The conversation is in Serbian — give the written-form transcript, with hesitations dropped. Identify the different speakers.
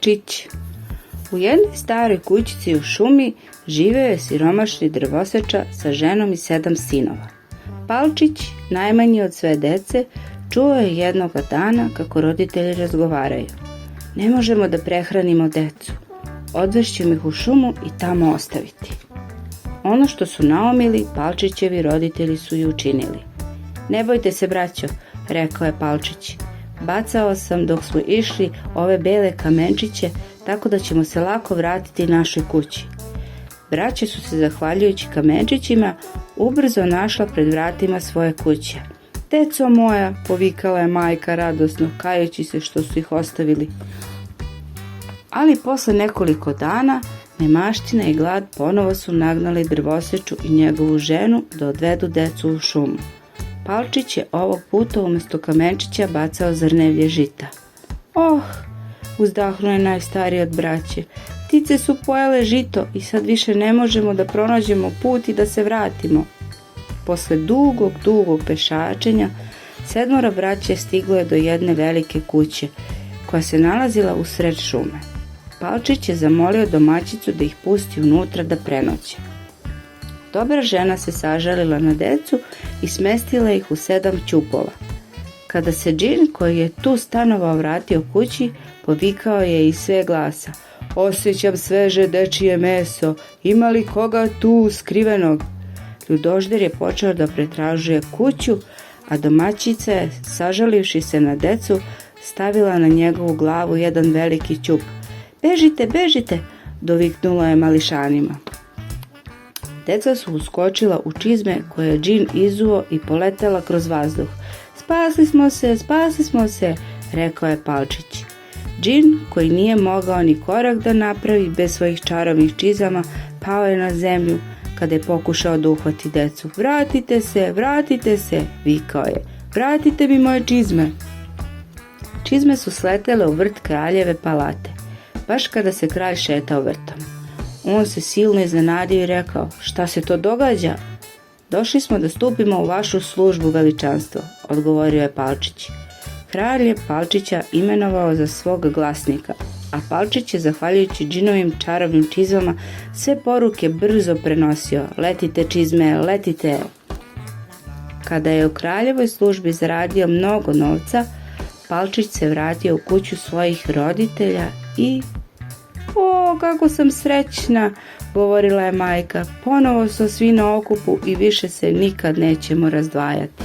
Speaker 1: Palčić. U jednoj staroj kućici u šumi živeo je siromašni drvoseča sa ženom i 7 sinova. Palčić, najmanji od sve dece, čuo je jednoga dana kako roditelji razgovaraju. Ne možemo da prehranimo decu. Odvešćemo ih u šumu i tamo ostaviti. Ono što su naumili, Palčićevi roditelji su i učinili. Ne bojte se, braćo, rekao je Palčić. Bacao sam dok smo išli ove bele kamenčiće, tako da ćemo se lako vratiti našoj kući. Braća su se, zahvaljujući kamenčićima, ubrzo našla pred vratima svoje kuće. Deco moja, povikala je majka radosno, kajući se što su ih ostavili. Ali posle nekoliko dana, nemaština i glad ponovo su nagnali drvoseču i njegovu ženu da odvedu decu u šumu. Palčić je ovog puta umjesto kamenčića bacao zrnevlje žita. Oh, uzdahnuo je najstariji od braće, ptice su pojele žito i sad više ne možemo da pronađemo put i da se vratimo. Posle dugog pešačenja, 7 braće stiglo je do jedne velike kuće, koja se nalazila usred šume. Palčić je zamolio domaćicu da ih pusti unutra da prenoće. Dobra žena se sažalila na decu i smestila ih u 7 ćupova. Kada se džin koji je tu stanovao vratio kući, povikao je iz sve glasa: "Osjećam sveže dečije meso, ima li koga tu skrivenog?" Ljudožder je počeo da pretražuje kuću, a domaćica je, sažalivši se na decu, stavila na njegovu glavu jedan veliki ćup. "Bežite, bežite!" doviknula je mališanima. Deca su uskočila u čizme koje je džin izuo i poletela kroz vazduh. Spasli smo se, rekao je Palčić. Džin, koji nije mogao ni korak da napravi bez svojih čarobnih čizama, pao je na zemlju kada je pokušao da uhvati decu. Vratite se, vikao je. "Vratite mi moje čizme." Čizme su sletele u vrt kraljeve palate, baš kada se kralj šetao vrtom. On se silno iznenadio i rekao: "Šta se to događa?" "Došli smo da stupimo u vašu službu, veličanstvo," odgovorio je Palčić. Kralj je Palčića imenovao za svog glasnika, a Palčić je, zahvaljujući džinovim čarobnim čizmama, sve poruke brzo prenosio: "Letite čizme, letite!" Kada je u kraljevoj službi zaradio mnogo novca, Palčić se vratio u kuću svojih roditelja i... "O, kako sam srećna," govorila je majka, "ponovo smo svi na okupu i više se nikad nećemo razdvajati."